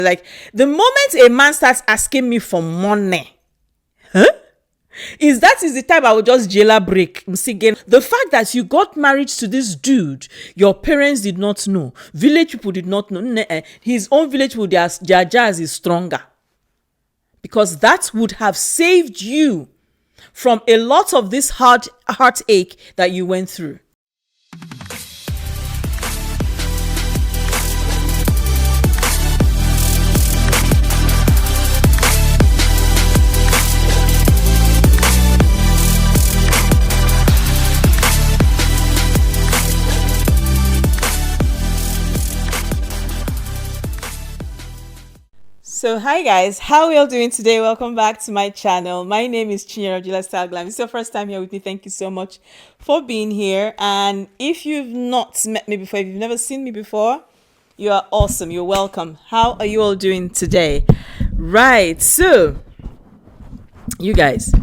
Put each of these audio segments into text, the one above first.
Like, the moment a man starts asking me for money, is the time I will just jailbreak. The fact that you got married to this dude, your parents did not know, village people did not know, his own village people, their jazz is stronger. Because that would have saved you from a lot of this heartache that you went through. So hi guys, how are you all doing today? Welcome back to my channel. My name is Chinyere Style Glam. If it's your first time here with me, thank you so much for being here. And if you've not met me before, if you've never seen me before, you are awesome. You're welcome. How are you all doing today? Right, so you guys,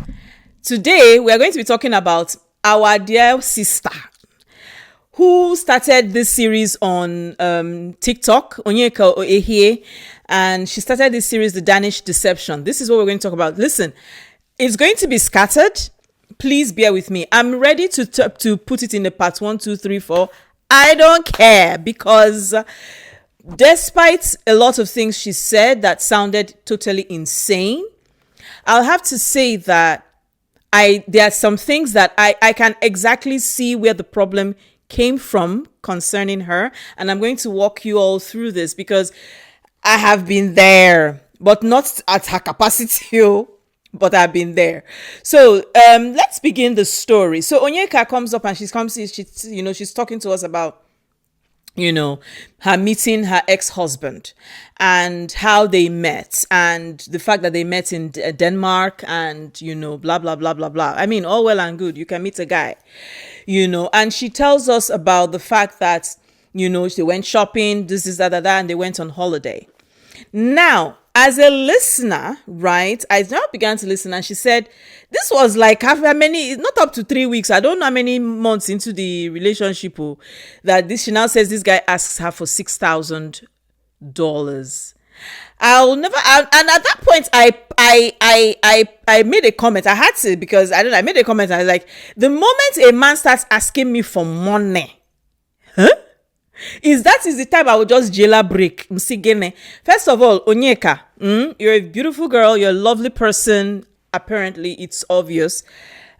today we are going to be talking about our dear sister who started this series on TikTok, Onyeka, and she started this series, The Danish Deception. This is what we're going to talk about. Listen, it's going to be scattered. Please bear with me. I'm ready to put it in the part 1, 2, 3, 4. I don't care, because despite a lot of things she said that sounded totally insane, I'll have to say that there are some things that I can exactly see where the problem came from concerning her, and I'm going to walk you all through this because I have been there, but not at her capacity, but I've been there. So let's begin the story. So Onyeka comes up and she's talking to us about, her meeting her ex-husband and how they met and the fact that they met in Denmark and, blah, blah, blah, blah, blah. I mean, all well and good. You can meet a guy, and she tells us about the fact that, they went shopping, this is that, and they went on holiday. Now, as a listener, right, I now began to listen, and she said, this was like not up to 3 weeks. I don't know how many months into the relationship she now says this guy asks her for $6,000. And at that point, I made a comment. I had to, because I made a comment. I was like, the moment a man starts asking me for money, is the time I will just jailbreak. First of all, Onyeka, you're a beautiful girl. You're a lovely person. Apparently, it's obvious.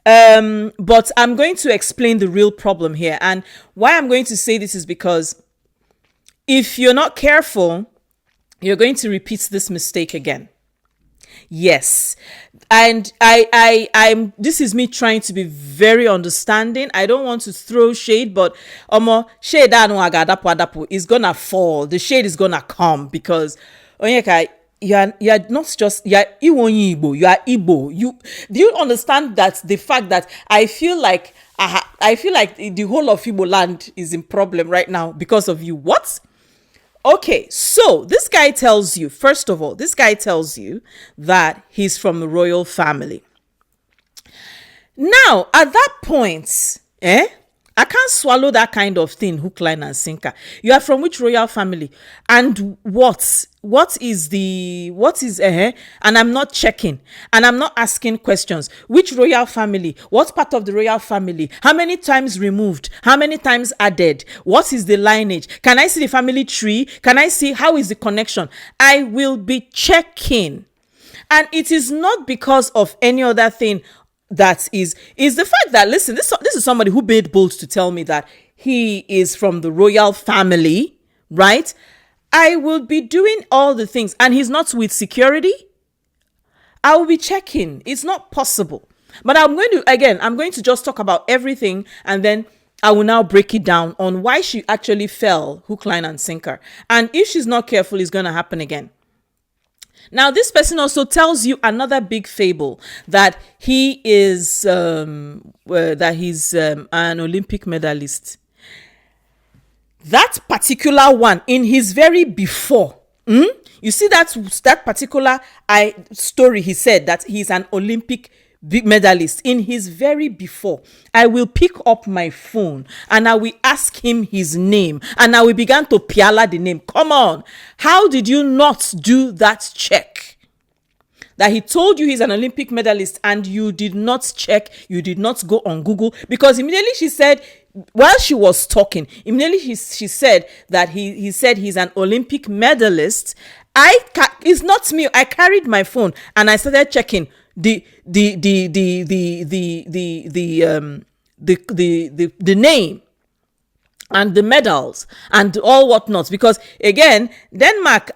But I'm going to explain the real problem here. And why I'm going to say this is because if you're not careful, you're going to repeat this mistake again. Yes. And I'm this is me trying to be very understanding. I don't want to throw shade, but shade is gonna fall. The shade is gonna come because Onyeka, you're not just Igbo, you are Igbo. Do you understand that the fact that I feel like the whole of Igbo land is in problem right now because of you? What? Okay, so this guy tells you, first of all, that he's from the royal family. Now, at that point, I can't swallow that kind of thing, hook, line, and sinker. You are from which royal family? And what is, and I'm not checking, and I'm not asking questions. Which royal family? What part of the royal family? How many times removed? How many times added? What is the lineage? Can I see the family tree? Can I see how is the connection? I will be checking. And it is not because of any other thing. That is the fact that, listen, this is somebody who made bold to tell me that he is from the royal family, right? I will be doing all the things, and he's not with security. I will be checking. It's not possible. But I'm going to just talk about everything, and then I will now break it down on why she actually fell hook, line, and sinker. And if she's not careful, it's going to happen again. Now, this person also tells you another big fable, that he is an Olympic medalist. That particular one, in his very before, you see that particular story, he said that he's an Olympic big medalist in his very before, I will pick up my phone and I will ask him his name and I will begin to piala the name. Come on. How did you not do that check? That he told you he's an Olympic medalist and you did not check, you did not go on Google, because immediately she said, while she was talking, immediately she said that he said he's an Olympic medalist. It's not me. I carried my phone and I started checking the name and the medals and all whatnot, because again, Denmark,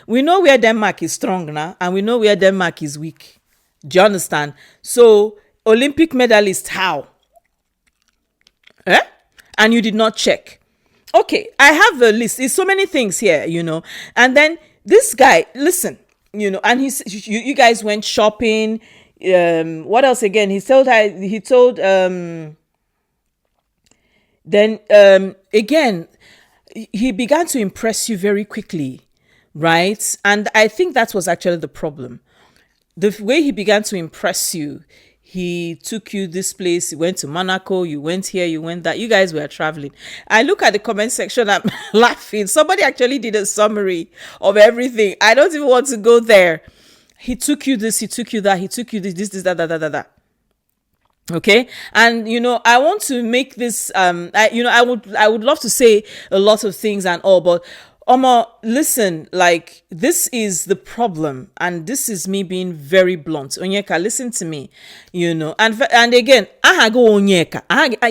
we know where Denmark is strong now and we know where Denmark is weak. Do you understand? So Olympic medalist, how? And you did not check. Okay, I have a list. It's so many things here, and then this guy, listen, and you guys went shopping. What else again? Again, he began to impress you very quickly, right? And I think that was actually the problem. The way he began to impress you, he took you this place, you went to Monaco, you went here, you went that. You guys were traveling. I look at the comment section, I'm laughing. Somebody actually did a summary of everything. I don't even want to go there. He took you this, he took you that, he took you this, that. Okay. And, I want to make this, I would love to say a lot of things and all, but listen, like, this is the problem, and this is me being very blunt. Onyeka, listen to me, and again, I go Onyeka.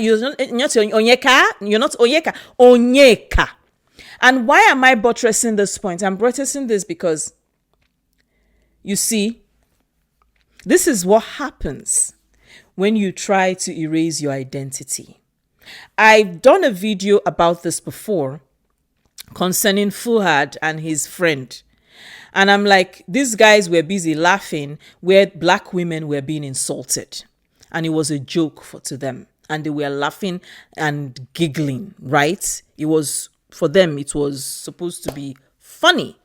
You're not Onyeka. You're not Onyeka. Onyeka. And why am I buttressing this point? I'm buttressing this because, you see, this is what happens when you try to erase your identity. I've done a video about this before concerning Fuhad and his friend. And I'm like, these guys were busy laughing where black women were being insulted. And it was a joke to them. And they were laughing and giggling, right? It was, for them, it was supposed to be funny.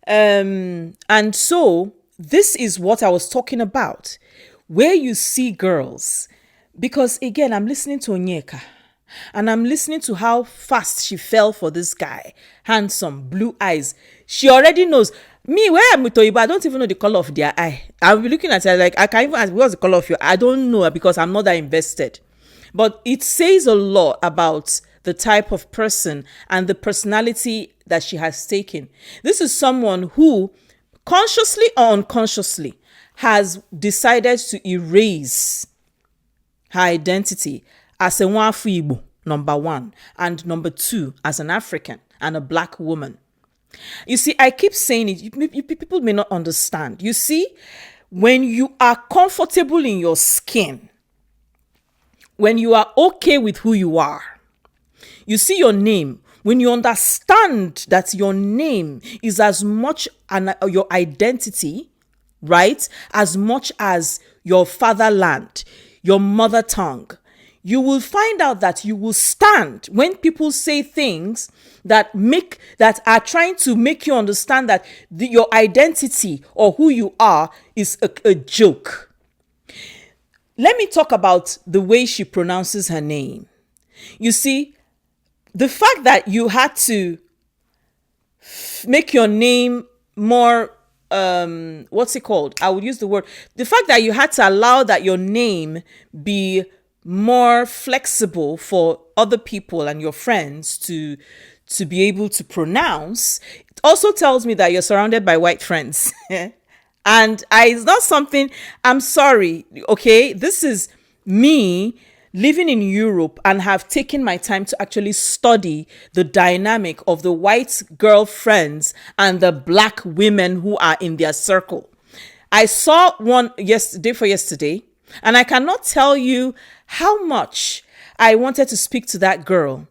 And so this is what I was talking about. Where you see girls, because again, I'm listening to Onyeka. And I'm listening to how fast she fell for this guy. Handsome, blue eyes. She already knows. Me, where I'm with Oyibo, I don't even know the color of their eye. I'll be looking at her like, I can't even ask, what's the color of your eye? I don't know, because I'm not that invested. But it says a lot about the type of person and the personality that she has taken. This is someone who, consciously or unconsciously, has decided to erase her identity as a Nwafu Igbo, number one, and number two, as an African and a black woman. You see, I keep saying it, people may not understand. You see, when you are comfortable in your skin, when you are okay with who you are, you see your name, when you understand that your name is as much your identity, right, as much as your fatherland, your mother tongue, you will find out that you will stand when people say things that are trying to make you understand that your identity or who you are is a joke. Let me talk about the way she pronounces her name. You see, the fact that you had to make your name more, what's it called? I would use the word. The fact that you had to allow that your name be more flexible for other people and your friends to be able to pronounce, it also tells me that you're surrounded by white friends. And it's not something, I'm sorry, okay? This is me living in Europe and have taken my time to actually study the dynamic of the white girlfriends and the black women who are in their circle. I saw one yesterday, and I cannot tell you how much I wanted to speak to that girl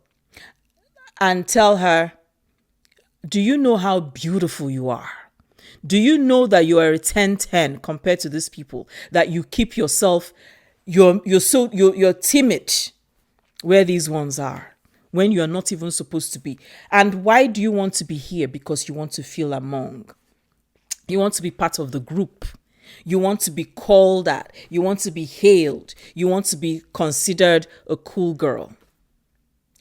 and tell her, do you know how beautiful you are? Do you know that you are a 10-10 compared to these people? That you keep yourself, you're timid where these ones are, when you're not even supposed to be. And why do you want to be here? Because you want to feel among. You want to be part of the group. You want to be called at. You want to be hailed. You want to be considered a cool girl.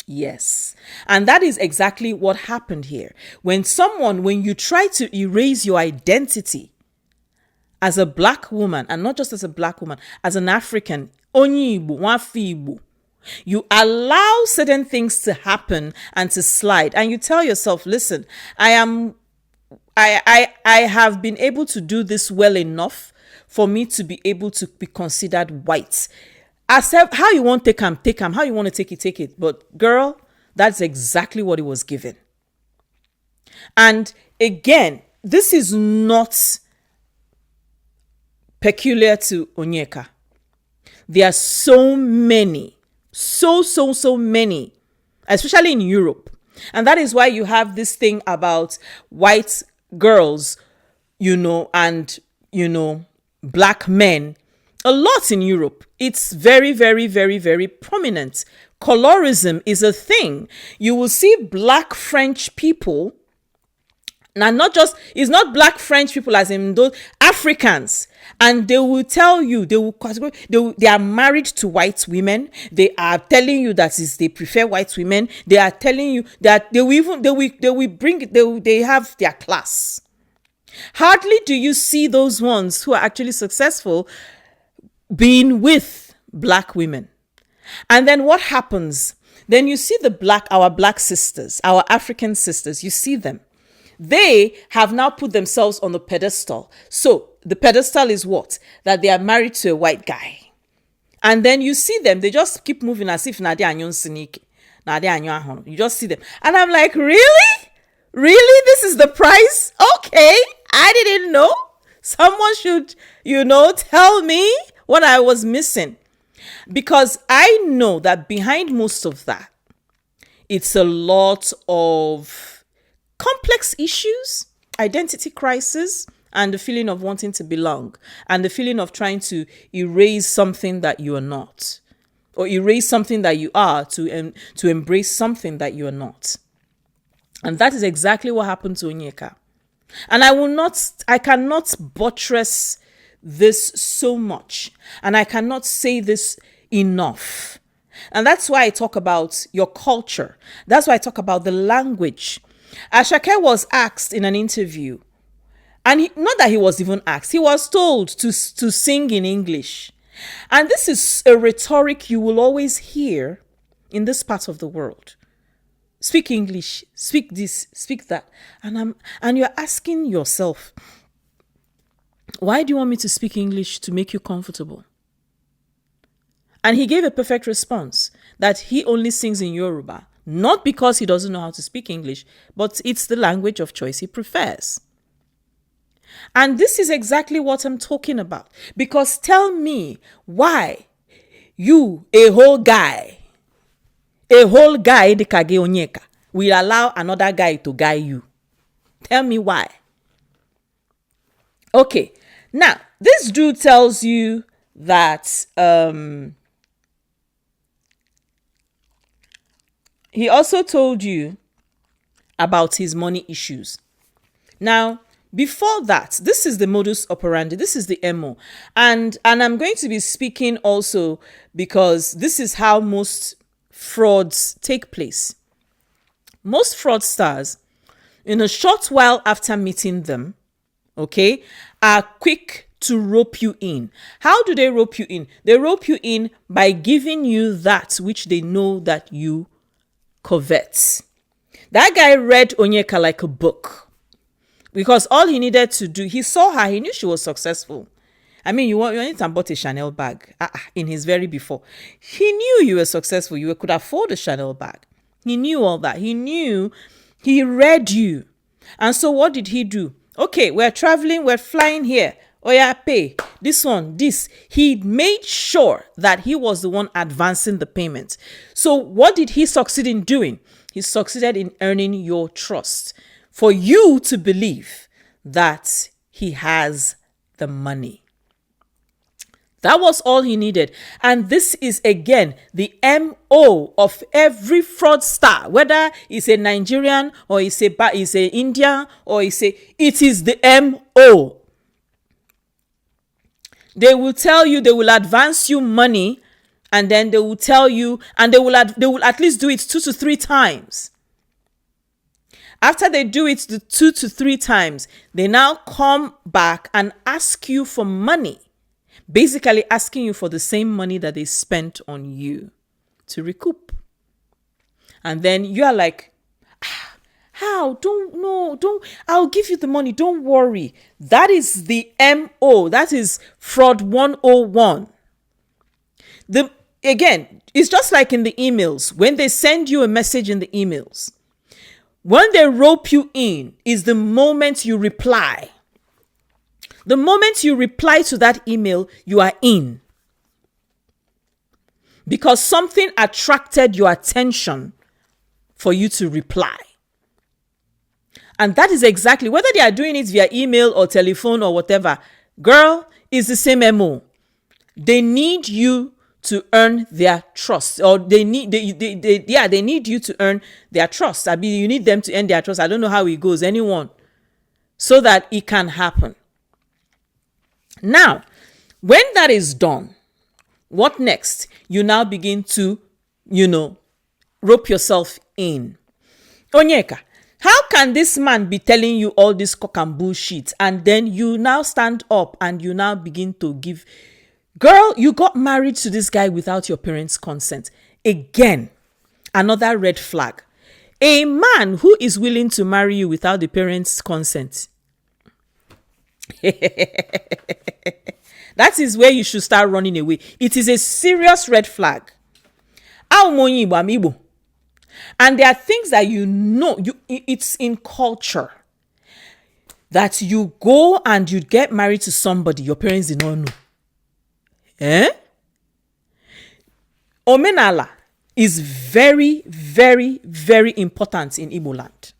Yes. And that is exactly what happened here. When you try to erase your identity as a black woman, and not just as a black woman, as an African, Onyi Igbo, Nwafi Igbo, you allow certain things to happen and to slide. And you tell yourself, listen, I have been able to do this well enough for me to be able to be considered white. How you want to take 'em. How you want to take it. But girl, that's exactly what it was given. And again, this is not peculiar to Onyeka. There are so many, so many, especially in Europe. And that is why you have this thing about white girls, and, black men. A lot in Europe. It's very, very, very, very prominent. Colorism is a thing. You will see black French people. Now, it's not black French people as in those Africans. And they will tell you, they are married to white women. They are telling you that they prefer white women. They are telling you that they have their class. Hardly do you see those ones who are actually successful being with black women. And then what happens? Then you see our black sisters, our African sisters, you see them. They have now put themselves on the pedestal. So the pedestal is what? That they are married to a white guy. And then you see them, they just keep moving as if you just see them. And I'm like, really? Really? This is the price? Okay. I didn't know. Someone should, tell me what I was missing. Because I know that behind most of that, it's a lot of complex issues, identity crisis, and the feeling of wanting to belong, and the feeling of trying to erase something that you are not, or erase something that you are to embrace something that you are not. And that is exactly what happened to Onyeka. And I cannot buttress this so much, and I cannot say this enough. And that's why I talk about your culture. That's why I talk about the language. Ashake was asked in an interview, and not that he was even asked, he was told to sing in English. And this is a rhetoric you will always hear in this part of the world. Speak English, speak this, speak that. And you're asking yourself, why do you want me to speak English to make you comfortable? And he gave a perfect response that he only sings in Yoruba, not because he doesn't know how to speak English, but it's the language of choice he prefers. And this is exactly what I'm talking about. Because tell me why you, a whole guy, the Kage Onyeka, will allow another guy to guy you. Tell me why. Okay, now this dude tells you that he also told you about his money issues. Now, before that, this is the modus operandi. This is the MO. And I'm going to be speaking also because this is how most frauds take place. Most fraudsters, in a short while after meeting them, okay, are quick to rope you in. How do they rope you in? They rope you in by giving you that which they know that you covet. That guy read Onyeka like a book. Because all he needed to do, he saw her, he knew she was successful. I mean, you need to bought a Chanel bag in his very before. He knew you were successful. You could afford a Chanel bag. He knew all that. He read you. And so what did he do? Okay, we're traveling, we're flying here. Oh yeah, pay. This one, this. He made sure that he was the one advancing the payment. So what did he succeed in doing? He succeeded in earning your trust for you to believe that he has the money. That was all he needed. And this is, again, the MO of every fraudster, whether it's a Nigerian or it's a Indian or it is the MO. They will tell you, they will advance you money, and then they will tell you, and they will at least do it 2 to 3 times. After they do it the 2 to 3 times, they now come back and ask you for money. Basically asking you for the same money that they spent on you to recoup. And then you are like, how? I'll give you the money. Don't worry. That is the MO. That is fraud 101. Again, it's just like in the emails. When they send you a message in the emails, when they rope you in is the moment you reply. The moment you reply to that email, you are in. Because something attracted your attention for you to reply. And that is exactly, whether they are doing it via email or telephone or whatever, girl, is the same MO. They need you to earn their trust, or they need you to earn their trust. I mean, you need them to earn their trust. I don't know how it goes, anyone, so that it can happen. Now, when that is done, what next? You now begin to, rope yourself in. Onyeka, how can this man be telling you all this cock and bullshit, and then you now stand up and you now begin to give? Girl, you got married to this guy without your parents' consent. Again, another red flag. A man who is willing to marry you without the parents' consent. That is where you should start running away. It is a serious red flag. And there are things that it's in culture that you go and you get married to somebody your parents did not know. Omenala is very, very, very important in Igbo land.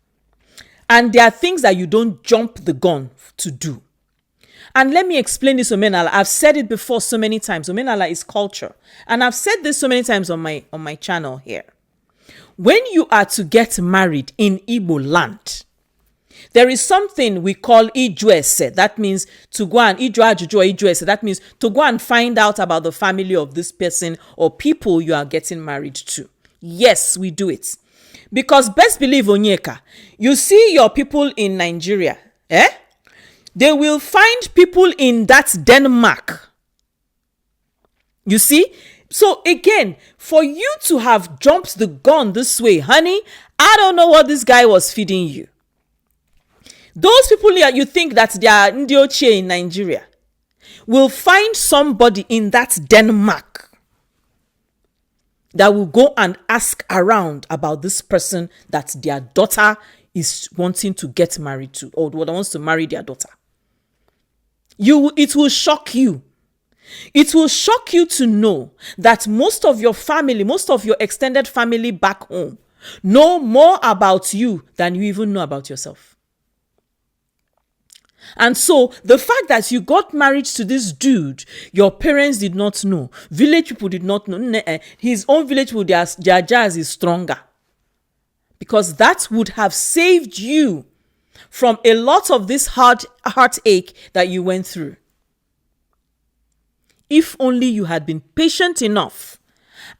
And there are things that you don't jump the gun to do. And let me explain this Omenala. I've said it before so many times. Omenala is culture. And I've said this so many times on my channel here. When you are to get married in Igbo land, there is something we call Ijuese. That means to go and Ijuese. That means to go and find out about the family of this person or people you are getting married to. Yes, we do it. Because best believe, Onyeka, you see your people in Nigeria, they will find people in that Denmark. You see? So again, for you to have jumped the gun this way, honey, I don't know what this guy was feeding you. Those people here, you think that they are Ndioche in Nigeria, will find somebody in that Denmark that will go and ask around about this person that their daughter is wanting to get married to, or wants to marry their daughter. It will shock you. It will shock you to know that most of your family, most of your extended family back home know more about you than you even know about yourself. And so the fact that you got married to this dude, your parents did not know, village people did not know, his own village people, their jazz is stronger. Because that would have saved you from a lot of this heartache that you went through. If only you had been patient enough,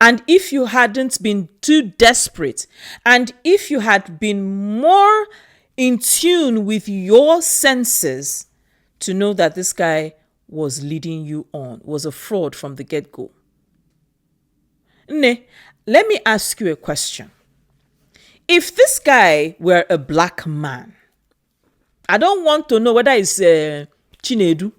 and if you hadn't been too desperate, and if you had been more in tune with your senses to know that this guy was leading you on, was a fraud from the get-go. Let me ask you a question. If this guy were a black man, I don't want to know whether it's Chinedu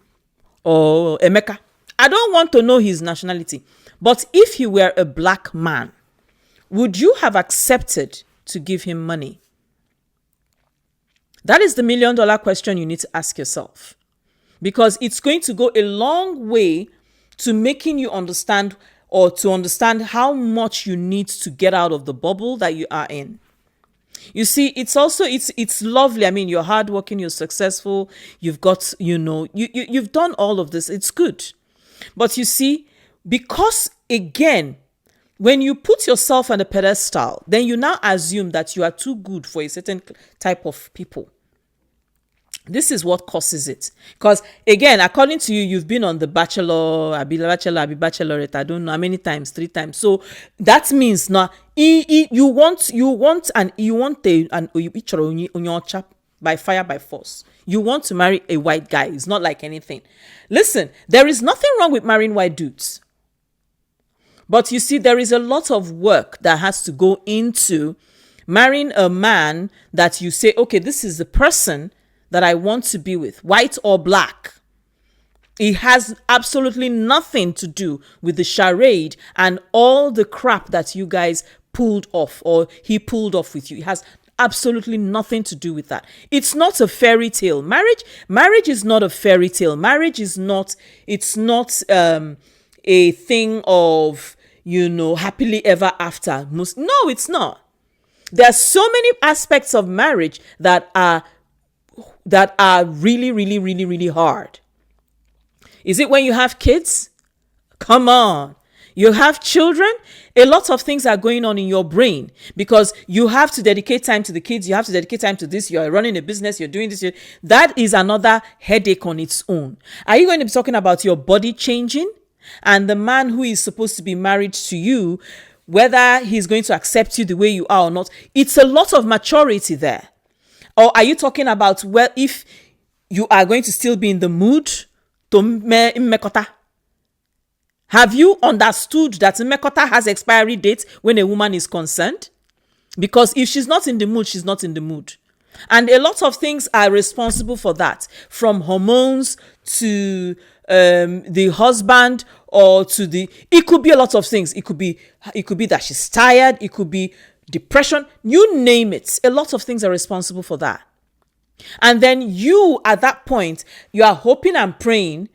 or Emeka. I don't want to know his nationality. But if he were a black man, would you have accepted to give him money? That is the $1 million question you need to ask yourself. Because it's going to go a long way to making you understand, or to understand how much you need to get out of the bubble that you are in. You see, it's lovely. I mean, you're hardworking, you're successful, you've got, you've done all of this. It's good. But you see, because again, when you put yourself on a pedestal, then you now assume that you are too good for a certain type of people. This is what causes it. Because again, according to you, you've been on the Bachelor, Bachelorette, I don't know how many times, 3 times. So that means now you want an Onyocha by fire by force. You want to marry a white guy. It's not like anything. Listen, there is nothing wrong with marrying white dudes. But you see, there is a lot of work that has to go into marrying a man that you say, okay, this is the person that I want to be with, white or black. It has absolutely nothing to do with the charade and all the crap that you guys pulled off or he pulled off with you. It has absolutely nothing to do with that. It's not a fairy tale. Marriage is not a fairy tale. Marriage is not, it's not a thing of, happily ever after. No, it's not. There are so many aspects of marriage that are really, really, really, really hard. Is it when you have kids? Come on. You have children? A lot of things are going on in your brain because you have to dedicate time to the kids. You have to dedicate time to this. You're running a business. You're doing this. That is another headache on its own. Are you going to be talking about your body changing and the man who is supposed to be married to you, whether he's going to accept you the way you are or not? It's a lot of maturity there. Or are you talking about, well, if you are going to still be in the mood to mmekota? Have you understood that mmekota has expiry date when a woman is concerned? Because if she's not in the mood, she's not in the mood. And a lot of things are responsible for that, from hormones to the husband or to it could be a lot of things. It could be that she's tired. It could be depression, you name it. A lot of things are responsible for that. And then you, at that point, you are hoping and praying.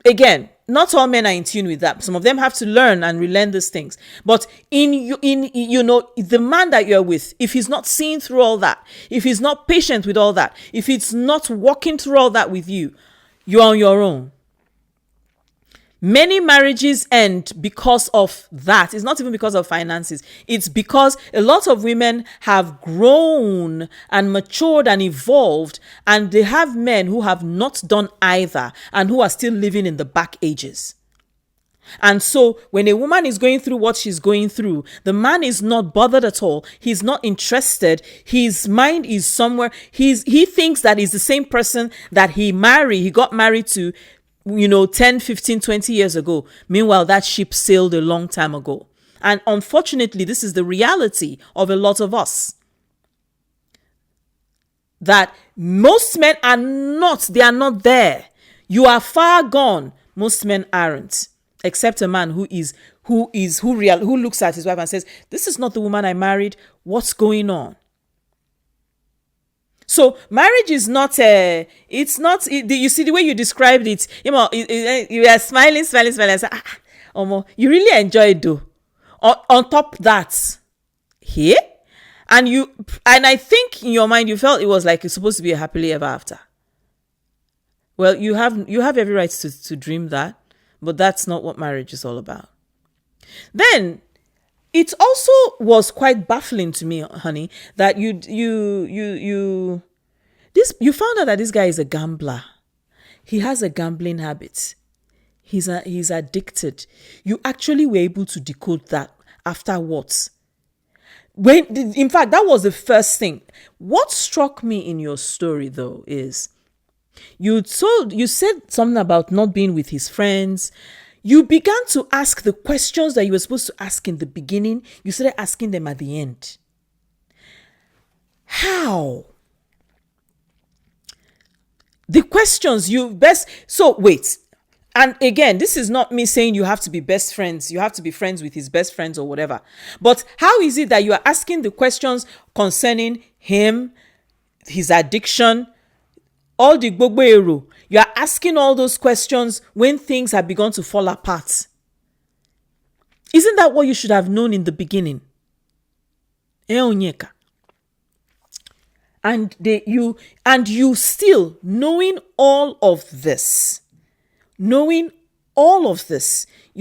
Again, not all men are in tune with that. Some of them have to learn and relearn these things. But the man that you're with, if he's not seeing through all that, if he's not patient with all that, if it's not walking through all that with you, you're on your own. Many marriages end because of that. It's not even because of finances. It's because a lot of women have grown and matured and evolved, and they have men who have not done either and who are still living in the back ages. And so when a woman is going through what she's going through, the man is not bothered at all. He's not interested. His mind is somewhere. He thinks that he's the same person that he got married to 10, 15, 20 years ago. Meanwhile, that ship sailed a long time ago. And unfortunately, this is the reality of a lot of us. That most men are not there. You are far gone. Most men aren't. Except a man who looks at his wife and says, this is not the woman I married. What's going on? So marriage is not you see the way you described it, you are smiling. You really enjoy it though. On top of that, here, and I think in your mind you felt it was like it's supposed to be a happily ever after. Well, you have every right to dream that, but that's not what marriage is all about. Then it also was quite baffling to me, honey, that you found out that this guy is a gambler. He has a gambling habit. He's addicted. You actually were able to decode that afterwards. In fact, that was the first thing. What struck me in your story, though, is you said something about not being with his friends. You began to ask the questions that you were supposed to ask in the beginning. You started asking them at the end. How? The questions so wait. And again, this is not me saying you have to be best friends. You have to be friends with his best friends or whatever. But how is it that you are asking the questions concerning him, his addiction, all the gbogbo ero? You are asking all those questions when things have begun to fall apart. Isn't that what you should have known in the beginning? Onyeka. And you still knowing all of this, you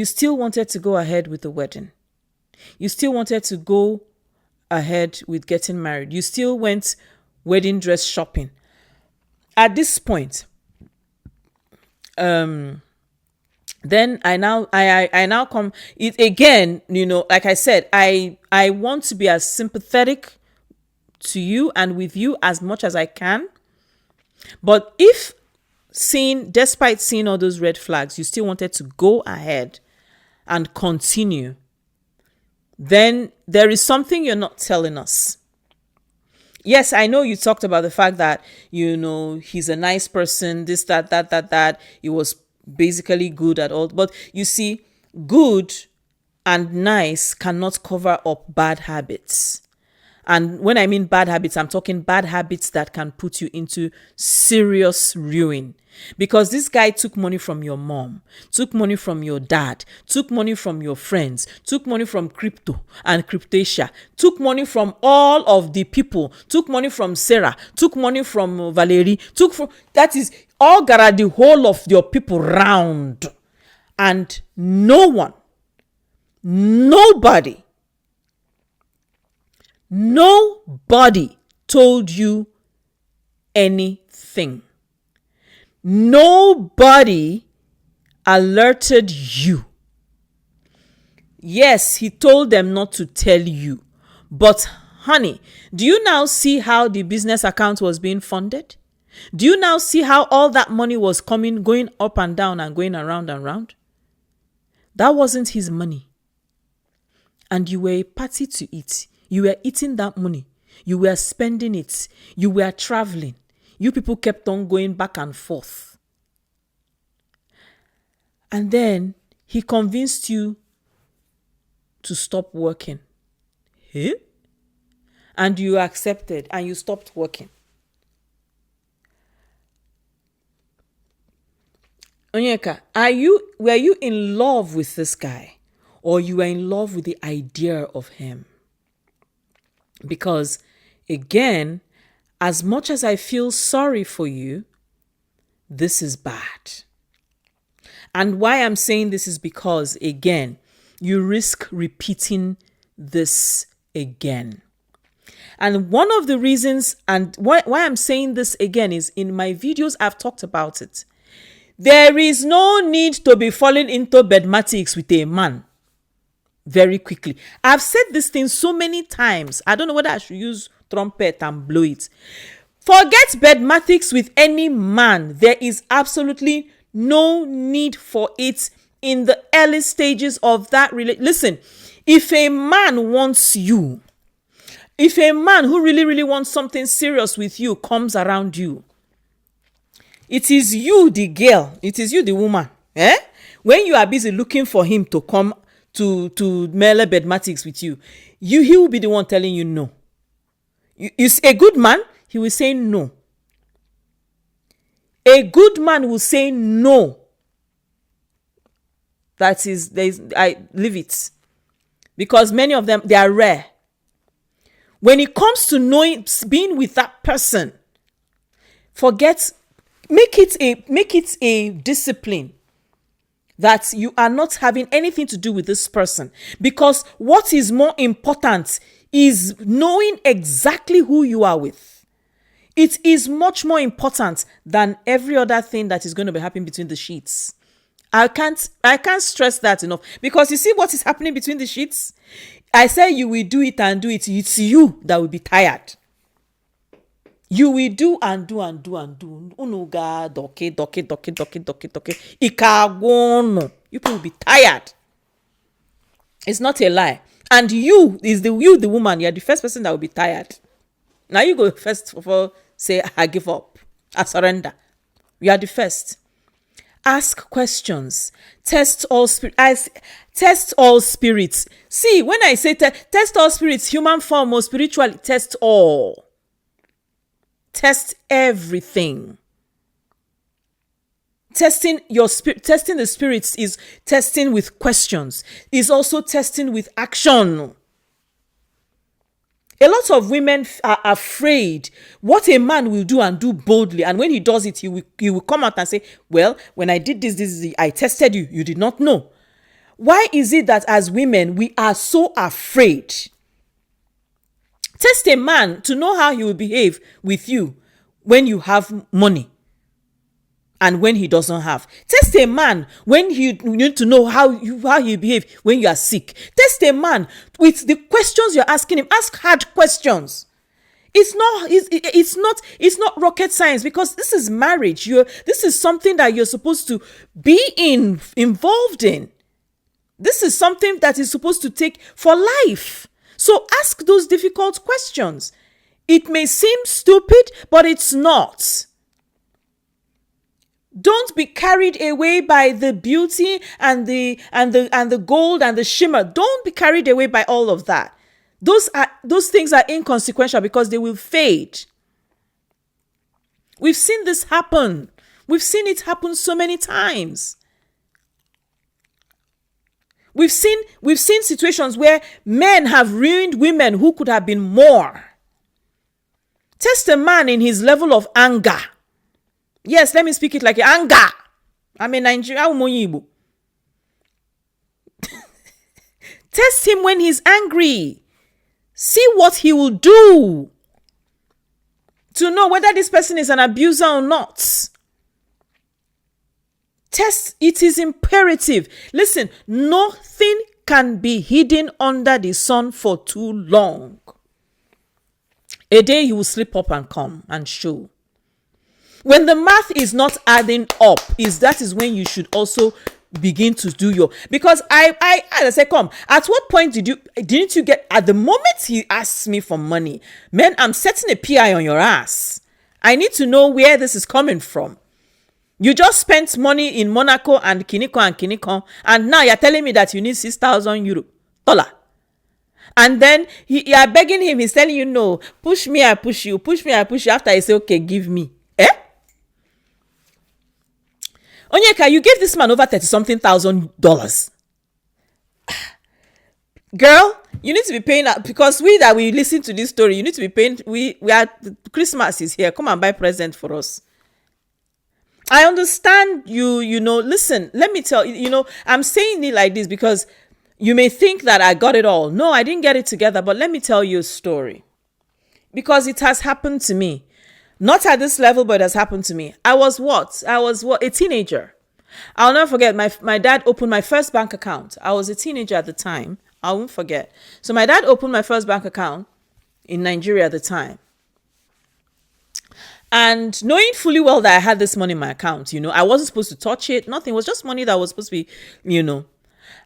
still wanted to go ahead with the wedding. You still wanted to go ahead with getting married. You still went wedding dress shopping. at this point, then I now come it again, like I said, I want to be as sympathetic to you and with you as much as I can. But if despite seeing all those red flags, you still wanted to go ahead and continue, then there is something you're not telling us. Yes, I know you talked about the fact that, he's a nice person, this, that. He was basically good at all. But you see, good and nice cannot cover up bad habits. And when I mean bad habits, I'm talking bad habits that can put you into serious ruin. Because this guy took money from your mom, took money from your dad, took money from your friends, took money from crypto and cryptasia, took money from all of the people, took money from Sarah, took money from Valerie, that is all gara the whole of your people round. And nobody told you anything. Nobody alerted you. Yes, he told them not to tell you. But honey, do you now see how the business account was being funded? Do you now see how all that money was going up and down and going around and round? That wasn't his money. And you were a party to it. You were eating that money. You were spending it. You were traveling. You people kept on going back and forth. And then he convinced you to stop working. Eh? And you accepted and you stopped working. Onyeka, were you in love with this guy, or you were in love with the idea of him? Because again, as much as I feel sorry for you, this is bad. And why I'm saying this is because, again, you risk repeating this again. And one of the reasons, and why I'm saying this again, is in my videos I've talked about it. There is no need to be falling into bedmatics with a man very quickly. I've said this thing so many times. I don't know whether I should use trumpet and blow it. Forget bedmatics with any man. There is absolutely no need for it in the early stages of that relationship. Listen, if a man wants you, if a man who really, really wants something serious with you comes around you, it is you, the girl, it is you, the woman. When you are busy looking for him to come to mele bedmatics with you, he will be the one telling you no. You see, a good man, he will say no. A good man will say no. I leave it. Because many of them, they are rare. When it comes to being with that person, make it a discipline that you are not having anything to do with this person. Because what is more important is knowing exactly who you are with. It is much more important than every other thing that is going to be happening between the sheets. I can't stress that enough. Because you see what is happening between the sheets? I say you will do it and do it. It's you that will be tired. You will do and do and do and do. Unuga, doke. Ikagono. You people will be tired. It's not a lie. And the woman, you're the first person that will be tired. Now you go first of all, say, I give up. I surrender. You are the first. Ask questions. Test all spirits. See, when I say test all spirits, human form or spiritual, test all. Test everything. Testing the spirits is testing with questions. Is also testing with action. A lot of women are afraid what a man will do and do boldly. And when he does it, he will come out and say, well, when I did this, I tested you. You did not know. Why is it that as women, we are so afraid? Test a man to know how he will behave with you when you have money and when he doesn't have. Test a man when you need to know how he behave when you are sick. Test a man with the questions you're asking him. Ask hard questions. It's not rocket science, because this is marriage. This is something that you're supposed to be involved in. This is something that is supposed to take for life. So ask those difficult questions. It may seem stupid, but it's not. Don't be carried away by the beauty and the gold and the shimmer. Don't be carried away by all of that. Those things are inconsequential because they will fade. We've seen this happen. We've seen it happen so many times. We've seen situations where men have ruined women who could have been more. Test a man in his level of anger. Yes, let me speak it like anger. I'm a Nigerian. Test him when he's angry. See what he will do to know whether this person is an abuser or not. Test, it is imperative. Listen, nothing can be hidden under the sun for too long. A day he will slip up and come and show. When the math is not adding up, that is when you should also begin to do your, because I said, come, at what point didn't you get, at the moment he asks me for money, man, I'm setting a PI on your ass. I need to know where this is coming from. You just spent money in Monaco and Kiniko, and now you're telling me that you need 6,000 euro dollar. And then you are begging him, he's telling you, no, push me, I push you, push me, I push you. After I say, okay, give me. Onyeka, you gave this man over $30-something thousand. Girl, you need to be paying, because we listen to this story, you need to be paying. We are, Christmas is here. Come and buy present for us. I understand you, listen, let me tell you, I'm saying it like this because you may think that I got it all. No, I didn't get it together, but let me tell you a story. Because it has happened to me. Not at this level, but it has happened to me. I was a teenager. I'll never forget, my dad opened my first bank account. I was a teenager at the time. I won't forget. So my dad opened my first bank account in Nigeria at the time. And knowing fully well that I had this money in my account, I wasn't supposed to touch it. Nothing. It was just money that was supposed to be,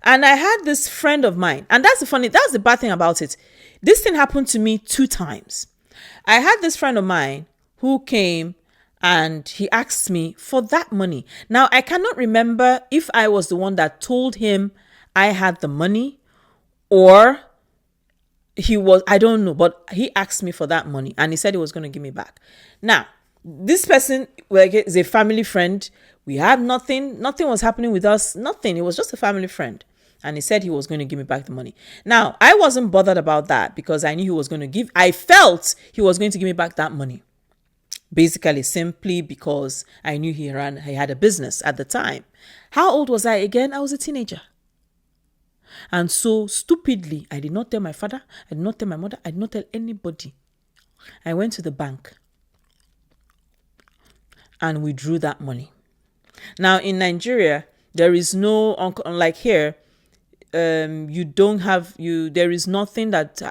And I had this friend of mine. And that's the bad thing about it. This thing happened to me 2 times. I had this friend of mine who came and he asked me for that money. Now, I cannot remember if I was the one that told him I had the money or he was, I don't know, but he asked me for that money and he said he was going to give me back. Now, this person is a family friend. We had nothing was happening with us, nothing. It was just a family friend. And he said he was going to give me back the money. Now, I wasn't bothered about that because I knew I felt he was going to give me back that money. Basically, simply because I knew he had a business at the time. How old was I again? I was a teenager. And so stupidly, I did not tell my father, I did not tell my mother, I did not tell anybody. I went to the bank and withdrew that money. Now in Nigeria, there is no, unlike here, there is nothing that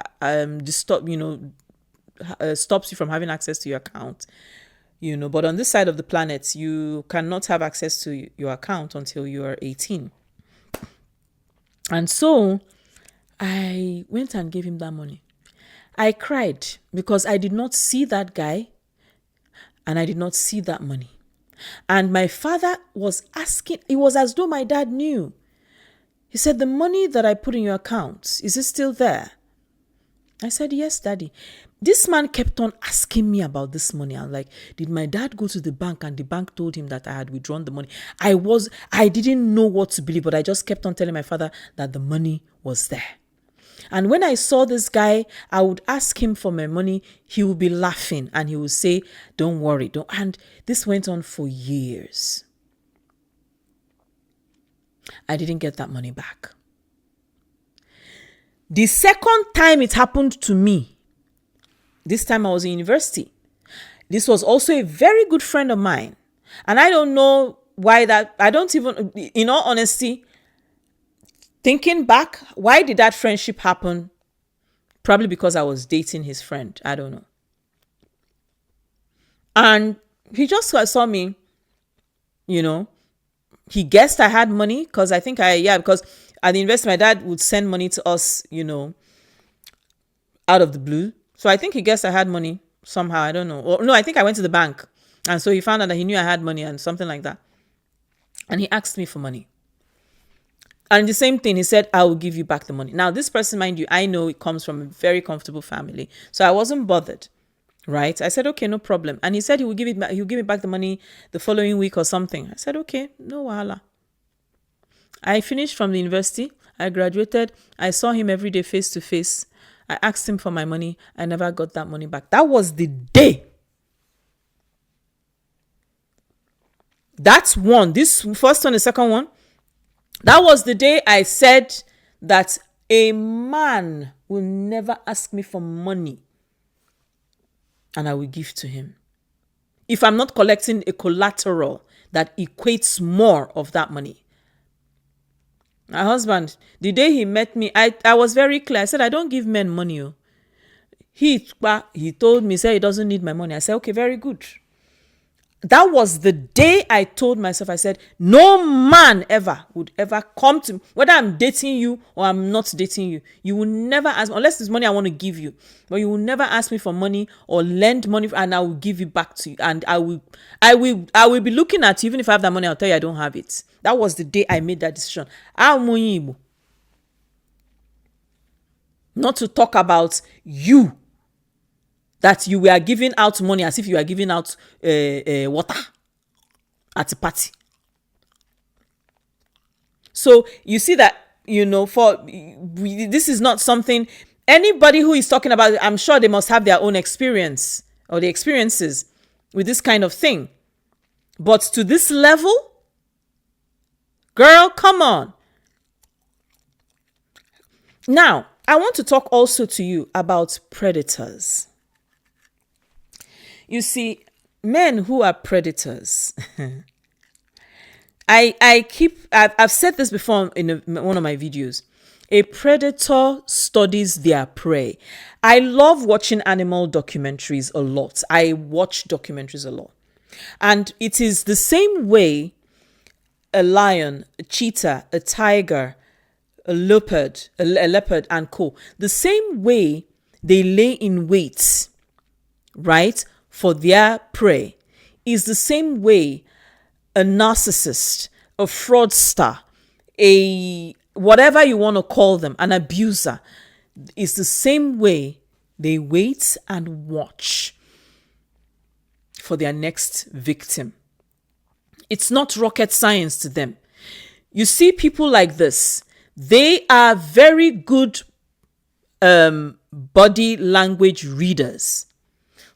stops you from having access to your account. But on this side of the planet, you cannot have access to your account until you are 18. And so I went and gave him that money. I cried because I did not see that guy and I did not see that money. And my father was asking, it was as though my dad knew. He said, the money that I put in your account, is it still there? I said, yes, Daddy. This man kept on asking me about this money. I'm like, did my dad go to the bank and the bank told him that I had withdrawn the money? I didn't know what to believe, but I just kept on telling my father that the money was there. And when I saw this guy, I would ask him for my money. He would be laughing and he would say, don't worry. And this went on for years. I didn't get that money back. The second time it happened to me, this time I was in university. This was also a very good friend of mine. And I don't know why that, I don't even, in all honesty, thinking back, why did that friendship happen? Probably because I was dating his friend. I don't know. And he just saw me, you know, he guessed I had money because I think because at the university, my dad would send money to us, out of the blue. So I think he guessed I had money somehow. I don't know. Or, no, I think I went to the bank. And so he found out that he knew I had money and something like that. And he asked me for money. And the same thing, he said, I will give you back the money. Now, this person, mind you, I know it comes from a very comfortable family. So I wasn't bothered, right? I said, okay, no problem. And he said he would give me back the money the following week or something. I said, okay, no wahala. I finished from the university. I graduated. I saw him every day face to face. I asked him for my money. I never got that money back. That was the day. That's one. This first one, the second one. That was the day I said that a man will never ask me for money and I will give to him if I'm not collecting a collateral that equates more of that money. My husband, the day he met me, I was very clear. I said, I don't give men money. Oh. He told me, say he doesn't need my money. I said, okay, very good. That was the day I told myself, I said, no man ever would ever come to me, whether I'm dating you or I'm not dating you. You will never ask me, unless it's money I want to give you, but you will never ask me for money or lend money and I will give it back to you. And I will be looking at you. Even if I have that money, I'll tell you I don't have it. That was the day I made that decision. Not to talk about you. That you were giving out money as if you were giving out water at a party. So you see that, this is not something, anybody who is talking about it, I'm sure they must have their own experience or the experiences with this kind of thing. But to this level, girl, come on. Now, I want to talk also to you about predators. You see, men who are predators, I've said this before in one of my videos. A predator studies their prey. I love watching animal documentaries a lot. I watch documentaries a lot. And it is the same way a lion, a cheetah, a tiger, a leopard and co. The same way they lay in wait, right? For their prey is the same way a narcissist, a fraudster, a whatever you want to call them, an abuser, is the same way they wait and watch for their next victim. It's not rocket science to them. You see people like this, they are very good body language readers.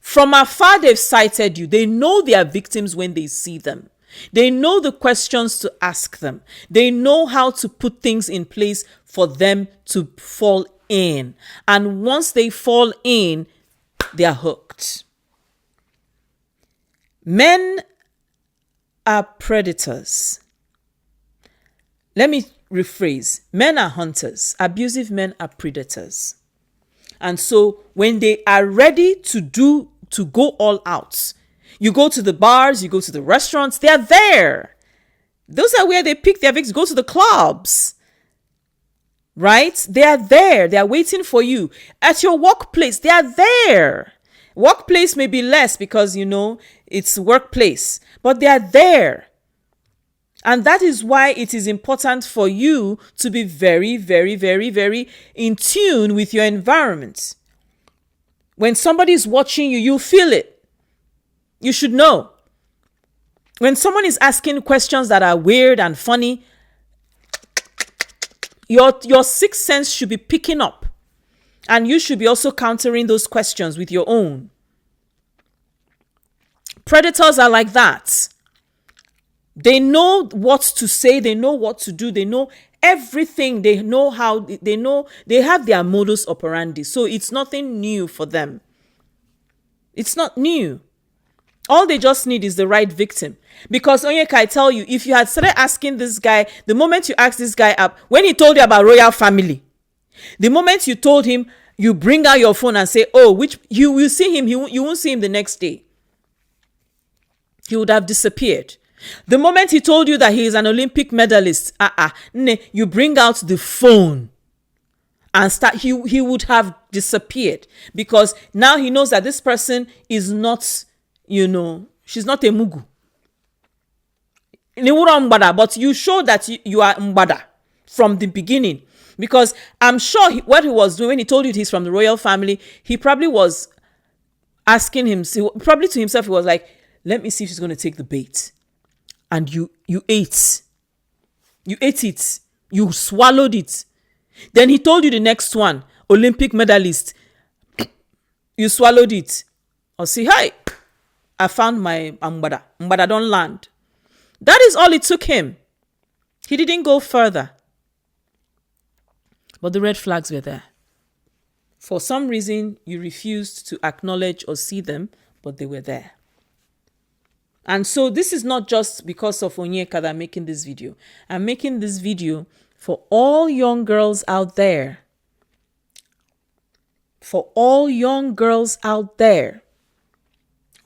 From afar, they've sighted you. They know their victims when they see them. They know the questions to ask them. They know how to put things in place for them to fall in. And once they fall in, they are hooked. Men are predators. Let me rephrase. Men are hunters. Abusive men are predators. And so when they are ready to go all out, you go to the bars, you go to the restaurants, they are there. Those are where they pick their victims. Go to the clubs, right? They are there. They are waiting for you. At your workplace, they are there. Workplace may be less because, it's workplace, but they are there. And that is why it is important for you to be very, very, very, very in tune with your environment. When somebody is watching you, you feel it. You should know. When someone is asking questions that are weird and funny, your sixth sense should be picking up. And you should be also countering those questions with your own. Predators are like that. They know what to say. They know what to do. They know everything. They know how. They have their modus operandi. So it's nothing new for them. It's not new. All they just need is the right victim. Because Onyeka, I tell you, if you had started asking this guy, the moment you asked this guy up, when he told you about royal family, the moment you told him, you bring out your phone and say, oh, which you will see him, you won't see him the next day. He would have disappeared. The moment he told you that he is an Olympic medalist, you bring out the phone and start, he would have disappeared, because now he knows that this person is not, she's not a mugu. But you show that you are mbada from the beginning, because I'm sure what he was doing when he told you he's from the royal family, he probably was asking him, probably to himself, he was like, let me see if she's going to take the bait. And you ate. You ate it. You swallowed it. Then he told you the next one, Olympic medalist. You swallowed it. Or say, hi, I found my mbada. Mbada don't land. That is all it took him. He didn't go further. But the red flags were there. For some reason, you refused to acknowledge or see them, but they were there. And so this is not just because of Onyeka that I'm making this video. I'm making this video for all young girls out there. For all young girls out there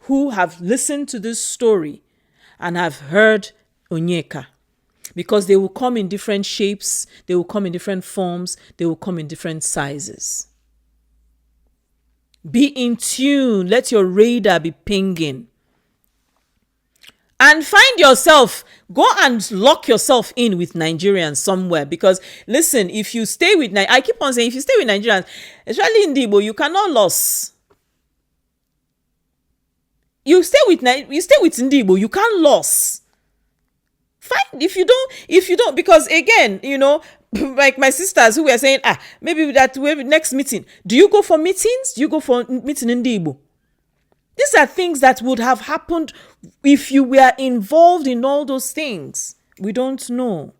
who have listened to this story and have heard Onyeka. Because they will come in different shapes, they will come in different forms, they will come in different sizes. Be in tune. Let your radar be pinging. And find yourself, go and lock yourself in with Nigerians somewhere. Because listen, if you stay with, I keep on saying, if you stay with Nigerians, especially in Igbo, you cannot lose. You stay with Igbo, you can't lose. Fine, if you don't, because again, like my sisters who were saying, maybe that next meeting. Do you go for meetings? Do you go for meeting in Igbo? These are things that would have happened if you were involved in all those things. We don't know.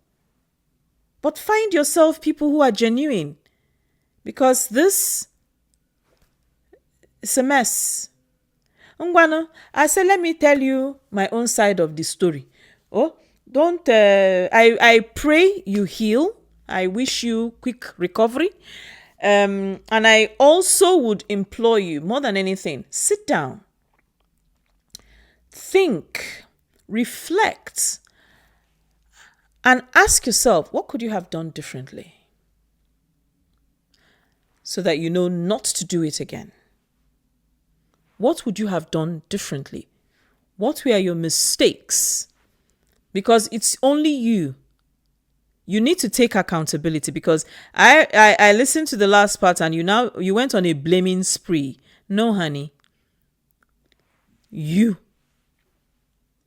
But find yourself people who are genuine. Because this is a mess. Ngwano, I said, let me tell you my own side of the story. Oh, don't, I pray you heal. I wish you quick recovery. And I also would implore you, more than anything, sit down, think, reflect, and ask yourself, what could you have done differently? So that you know not to do it again. What would you have done differently? What were your mistakes? Because it's only you. You need to take accountability, because I listened to the last part and you went on a blaming spree. No, honey. You.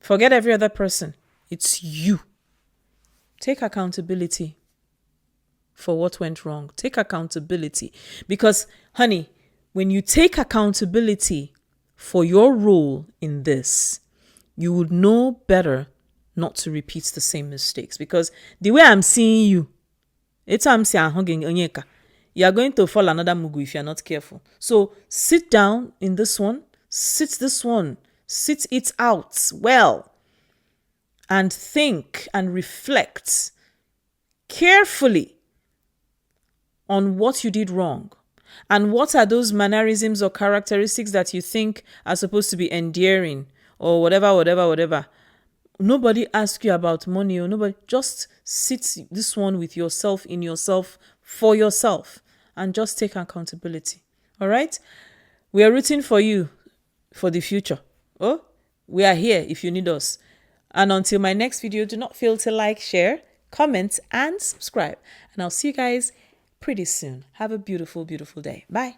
Forget every other person. It's you. Take accountability for what went wrong. Take accountability. Because, honey, when you take accountability for your role in this, you would know better not to repeat the same mistakes. Because the way I'm seeing you, it's I'm saying hugging Onyeka, you are going to fall another mugu if you're not careful. So sit down in this one, sit it out well, and think and reflect carefully on what you did wrong. And what are those mannerisms or characteristics that you think are supposed to be endearing or whatever. Nobody asks you about money or nobody. Just sit this one with yourself, in yourself, for yourself, and just take accountability. All right? We are rooting for you for the future. Oh, we are here if you need us. And until my next video, do not fail to like, share, comment, and subscribe. And I'll see you guys pretty soon. Have a beautiful, beautiful day. Bye.